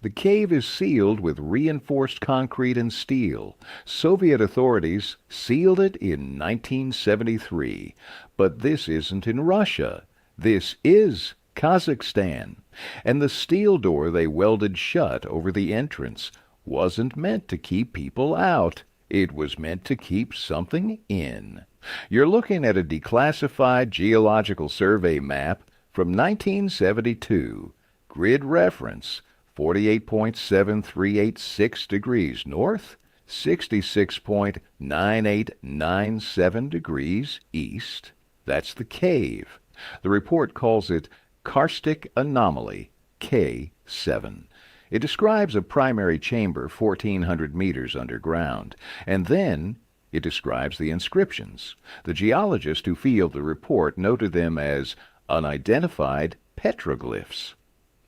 The cave is sealed with reinforced concrete and steel. Soviet authorities sealed it in 1973. But this isn't in Russia. This is Kazakhstan. And the steel door they welded shut over the entrance wasn't meant to keep people out. It was meant to keep something in. You're looking at a declassified geological survey map from 1972. Grid reference 48.7386 degrees north, 66.9897 degrees east. That's the cave. The report calls it Karstic Anomaly K7. It describes a primary chamber 1,400 meters underground, and then it describes the inscriptions. The geologist who fielded the report noted them as unidentified petroglyphs.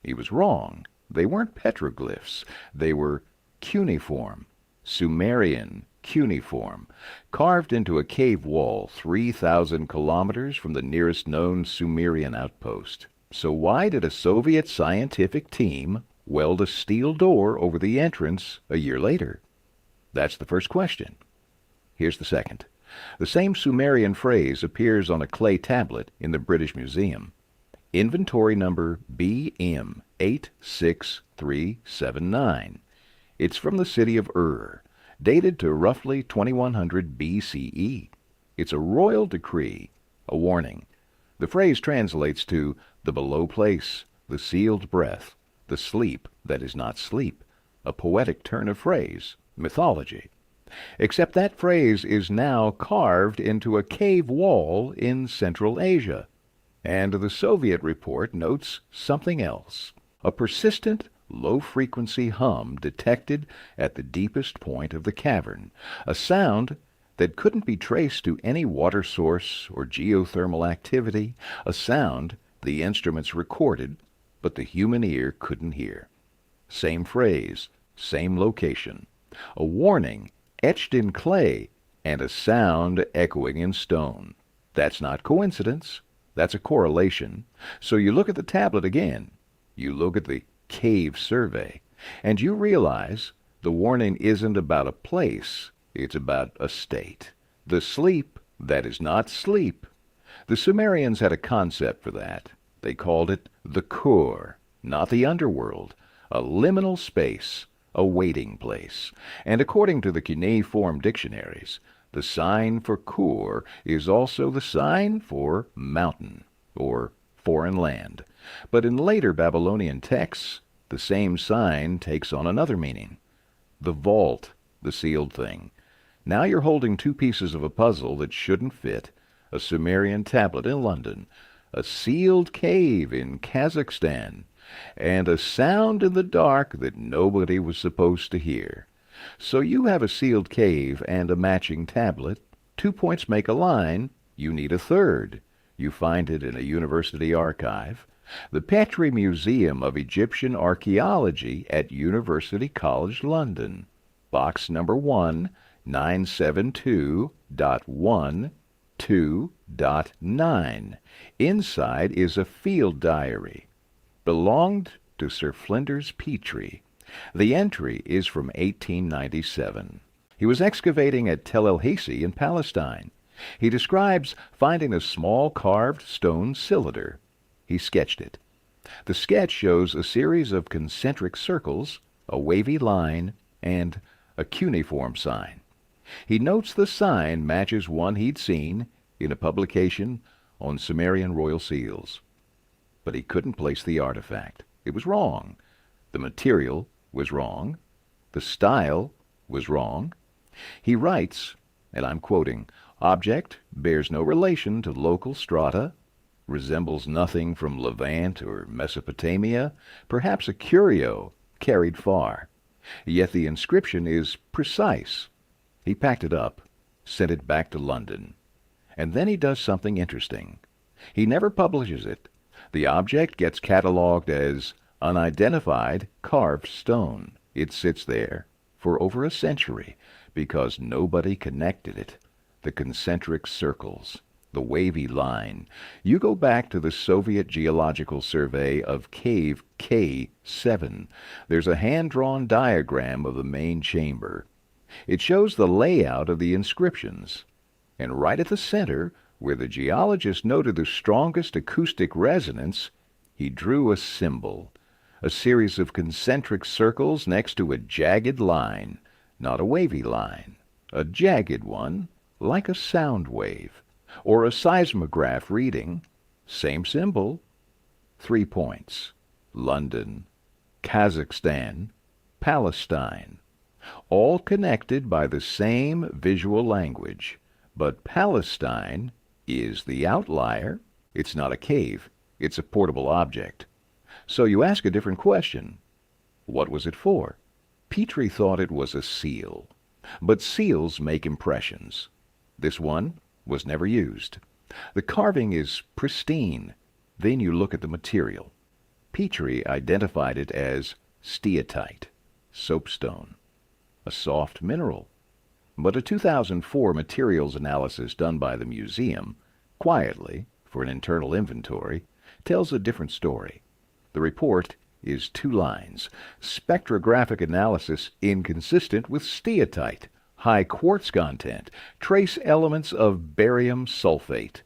He was wrong. They weren't petroglyphs. They were cuneiform, Sumerian cuneiform, carved into a cave wall 3,000 kilometers from the nearest known Sumerian outpost. So why did a Soviet scientific team weld a steel door over the entrance a year later? That's the first question. Here's the second. The same Sumerian phrase appears on a clay tablet in the British Museum. Inventory number BM86379. It's from the city of Ur, dated to roughly 2100 BCE. It's a royal decree, a warning. The phrase translates to the below place, the sealed breath, the sleep that is not sleep, a poetic turn of phrase, mythology. Except that phrase is now carved into a cave wall in Central Asia. And the Soviet report notes something else. A persistent, low-frequency hum detected at the deepest point of the cavern, a sound that couldn't be traced to any water source or geothermal activity, a sound the instruments recorded, but the human ear couldn't hear. Same phrase, same location. A warning etched in clay, and a sound echoing in stone. That's not coincidence. That's a correlation. So you look at the tablet again. You look at the cave survey, and you realize the warning isn't about a place. It's about a state. The sleep that is not sleep. The Sumerians had a concept for that. They called it the Kur, not the underworld, a liminal space, a waiting place. And according to the cuneiform dictionaries, the sign for Kur is also the sign for mountain, or foreign land. But in later Babylonian texts, the same sign takes on another meaning. The vault, the sealed thing. Now you're holding two pieces of a puzzle that shouldn't fit, a Sumerian tablet in London, a sealed cave in Kazakhstan, and a sound in the dark that nobody was supposed to hear. So you have a sealed cave and a matching tablet. 2 points make a line. You need a third. You find it in a university archive. The Petrie Museum of Egyptian Archaeology at University College London. Box number 1, 972.12.9. Inside is a field diary. Belonged to Sir Flinders Petrie. The entry is from 1897. He was excavating at Tel El-Hasi in Palestine. He describes finding a small carved stone cylinder. He sketched it. The sketch shows a series of concentric circles, a wavy line, and a cuneiform sign. He notes the sign matches one he'd seen in a publication on Sumerian royal seals. But he couldn't place the artifact. It was wrong. The material was wrong. The style was wrong. He writes, and I'm quoting, "Object bears no relation to local strata, resembles nothing from Levant or Mesopotamia, perhaps a curio carried far. Yet the inscription is precise." He packed it up, sent it back to London. And then he does something interesting. He never publishes it. The object gets catalogued as unidentified carved stone. It sits there for over a century because nobody connected it. The concentric circles. The wavy line. You go back to the Soviet Geological Survey of Cave K7. There's a hand-drawn diagram of the main chamber. It shows the layout of the inscriptions. And right at the center, where the geologist noted the strongest acoustic resonance, he drew a symbol, a series of concentric circles next to a jagged line, not a wavy line, a jagged one, like a sound wave, or a seismograph reading, same symbol, 3 points, London, Kazakhstan, Palestine, all connected by the same visual language, but Palestine is the outlier. It's not a cave. It's a portable object. So you ask a different question. What was it for? Petrie thought it was a seal. But seals make impressions. This one was never used. The carving is pristine. Then you look at the material. Petrie identified it as steatite, soapstone, a soft mineral. But a 2004 materials analysis done by the museum, quietly, for an internal inventory, tells a different story. The report is 2 lines. Spectrographic analysis inconsistent with steatite. High quartz content. Trace elements of barium sulfate.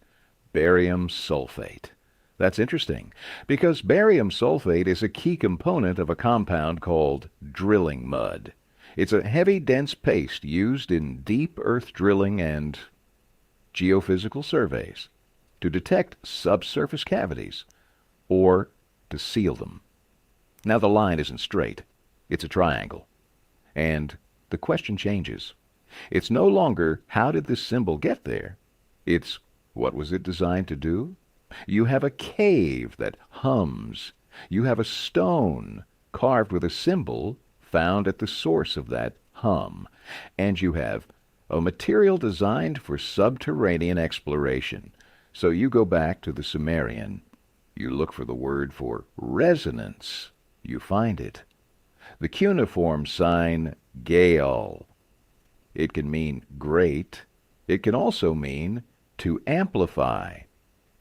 Barium sulfate. That's interesting, because barium sulfate is a key component of a compound called drilling mud. It's a heavy, dense paste used in deep earth drilling and geophysical surveys to detect subsurface cavities or to seal them. Now the line isn't straight. It's a triangle. And the question changes. It's no longer how did this symbol get there? It's what was it designed to do? You have a cave that hums. You have a stone carved with a symbol found at the source of that hum. And you have a material designed for subterranean exploration. So you go back to the Sumerian. You look for the word for resonance. You find it. The cuneiform sign Gael. It can mean great. It can also mean to amplify.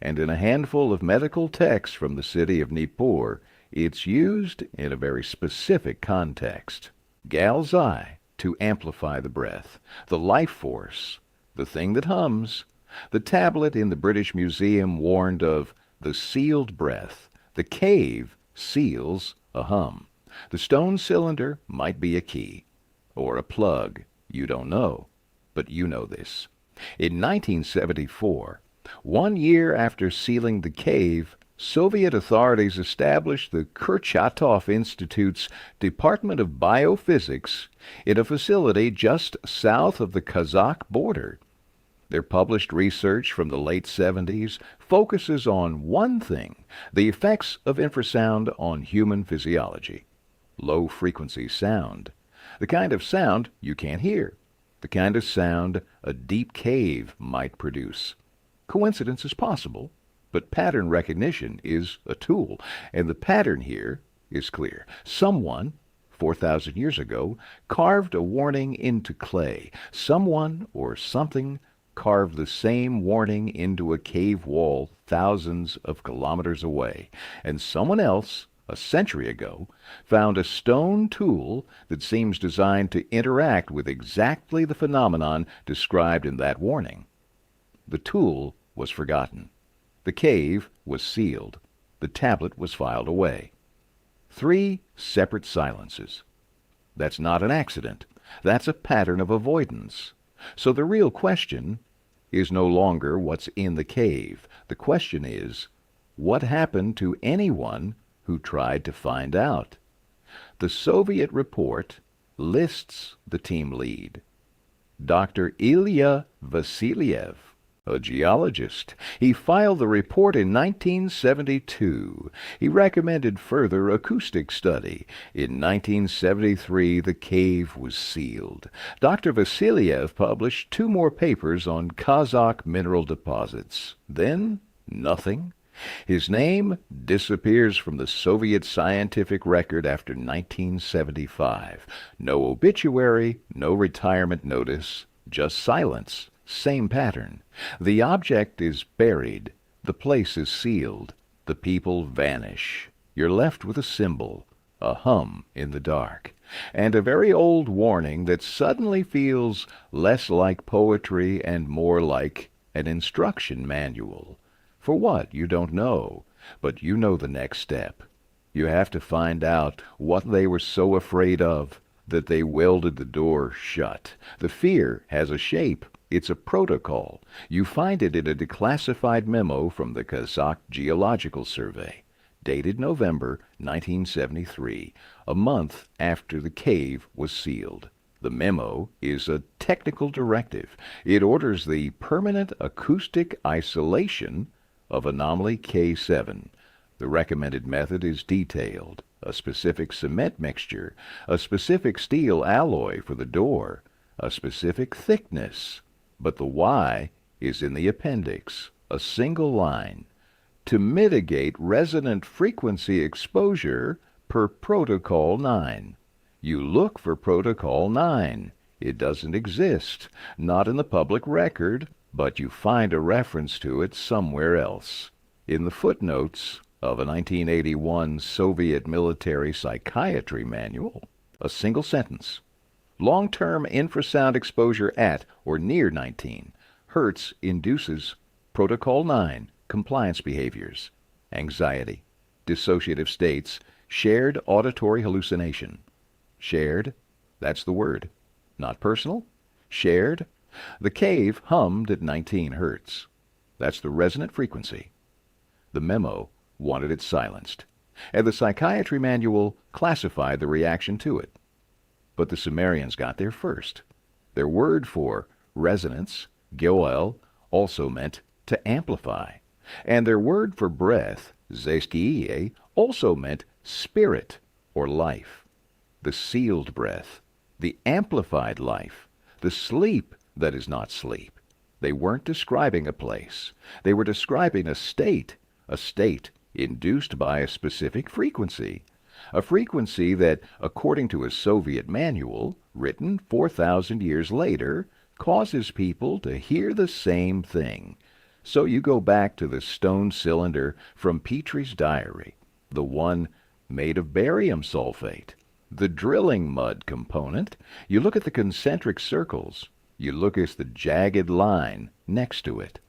And in a handful of medical texts from the city of Nippur, it's used in a very specific context. Galzai, to amplify the breath, the life force, the thing that hums. The tablet in the British Museum warned of the sealed breath. The cave seals a hum. The stone cylinder might be a key, or a plug. You don't know, but you know this. In 1974, 1 year after sealing the cave, Soviet authorities established the Kurchatov Institute's Department of Biophysics in a facility just south of the Kazakh border. Their published research from the late 70s focuses on one thing, the effects of infrasound on human physiology. Low-frequency sound. The kind of sound you can't hear. The kind of sound a deep cave might produce. Coincidence is possible, but pattern recognition is a tool, and the pattern here is clear. Someone, 4,000 years ago, carved a warning into clay. Someone or something carved the same warning into a cave wall thousands of kilometers away, and someone else, a century ago, found a stone tool that seems designed to interact with exactly the phenomenon described in that warning. The tool was forgotten. The cave was sealed. The tablet was filed away. 3 separate silences. That's not an accident. That's a pattern of avoidance. So the real question is no longer what's in the cave. The question is, what happened to anyone who tried to find out? The Soviet report lists the team lead, Dr. Ilya Vasilyev, a geologist. He filed the report in 1972. He recommended further acoustic study. In 1973, the cave was sealed. Dr. Vasilyev published 2 more papers on Kazakh mineral deposits. Then, nothing. His name disappears from the Soviet scientific record after 1975. No obituary, no retirement notice, just silence. same pattern. The object is buried, the place is sealed, the people vanish. You're left with a symbol, a hum in the dark, and a very old warning that suddenly feels less like poetry and more like an instruction manual. For what, you don't know, but you know the next step. You have to find out what they were so afraid of that they welded the door shut. The fear has a shape. It's a protocol. You find it in a declassified memo from the Kazakh Geological Survey, dated November 1973, a month after the cave was sealed. The memo is a technical directive. It orders the permanent acoustic isolation of anomaly K7. The recommended method is detailed: a specific cement mixture, a specific steel alloy for the door, a specific thickness. But the why is in the appendix, a single line: to mitigate resonant frequency exposure per Protocol 9. You look for Protocol 9. It doesn't exist, not in the public record, but you find a reference to it somewhere else. In the footnotes of a 1981 Soviet military psychiatry manual, a single sentence: long-term infrasound exposure at or near 19 Hertz induces Protocol 9 compliance behaviors: anxiety, dissociative states, shared auditory hallucination. Shared, that's the word. Not personal, shared. The cave hummed at 19 Hertz. That's the resonant frequency. The memo wanted it silenced, and the psychiatry manual classified the reaction to it. But the Sumerians got there first. Their word for resonance, Goel, also meant to amplify, and their word for breath, zeskie, also meant spirit or life. The sealed breath, the amplified life, the sleep that is not sleep. They weren't describing a place. They were describing a state induced by a specific frequency, a frequency that, according to a Soviet manual written 4,000 years later, causes people to hear the same thing. So you go back to the stone cylinder from Petrie's diary, the one made of barium sulfate, the drilling mud component. You look at the concentric circles. You look at the jagged line next to it.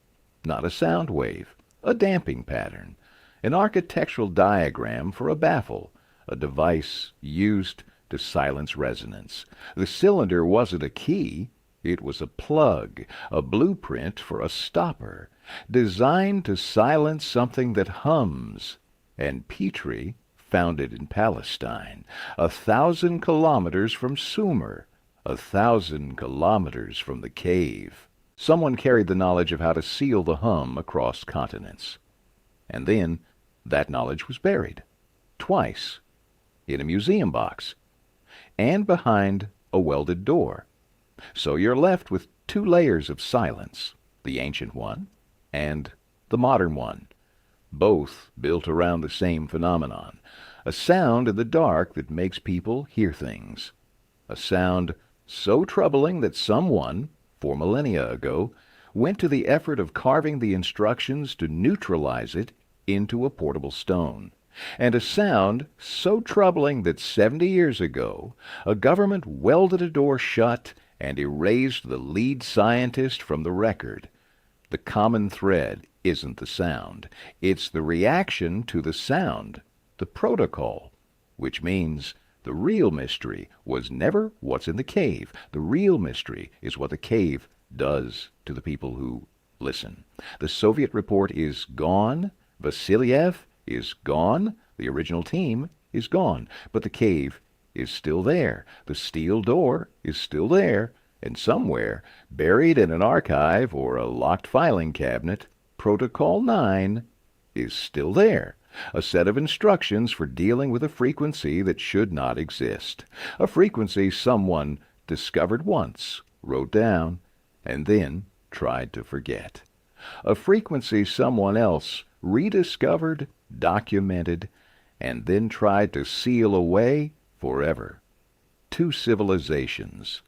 Not a sound wave, a damping pattern, an architectural diagram for a baffle, a device used to silence resonance. The cylinder wasn't a key. It was a plug, a blueprint for a stopper, designed to silence something that hums. And Petrie found it in Palestine, 1,000 kilometers from Sumer, 1,000 kilometers from the cave. Someone carried the knowledge of how to seal the hum across continents. And then that knowledge was buried, twice, in a museum box, and behind a welded door. So you're left with two layers of silence, the ancient one and the modern one, both built around the same phenomenon, a sound in the dark that makes people hear things, a sound so troubling that someone, 4 millennia ago, went to the effort of carving the instructions to neutralize it into a portable stone, and a sound so troubling that 70 years ago a government welded a door shut and erased the lead scientist from the record. The common thread isn't the sound. It's the reaction to the sound, the protocol, which means the real mystery was never what's in the cave. The real mystery is what the cave does to the people who listen. The Soviet report is gone. Vasiliev is gone. The original team is gone. But the cave is still there. The steel door is still there. And somewhere, buried in an archive or a locked filing cabinet, Protocol 9 is still there. A set of instructions for dealing with a frequency that should not exist. A frequency someone discovered once, wrote down, and then tried to forget. A frequency someone else rediscovered, documented, and then tried to seal away forever. Two civilizations,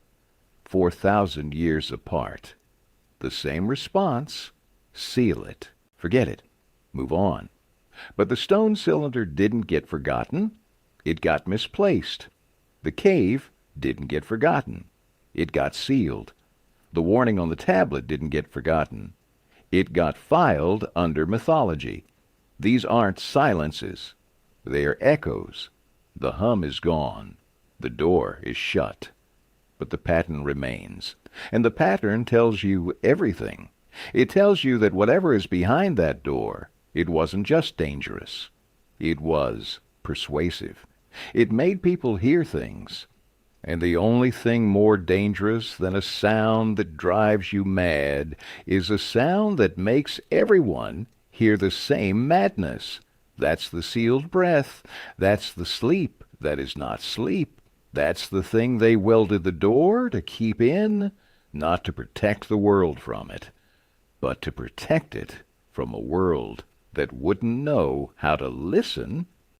4,000 years apart, The same response. Seal it. Forget it. Move on. But the stone cylinder didn't get forgotten. It got misplaced. The cave didn't get forgotten. It got sealed. The warning on the tablet didn't get forgotten. It got filed under mythology. These aren't silences. They are echoes. The hum is gone. The door is shut. But the pattern remains. And the pattern tells you everything. It tells you that whatever is behind that door, it wasn't just dangerous. It was persuasive. It made people hear things. And the only thing more dangerous than a sound that drives you mad is a sound that makes everyone hear the same madness. That's the sealed breath. That's the sleep that is not sleep. That's the thing they welded the door to keep in, not to protect the world from it, but to protect it from a world that wouldn't know how to listen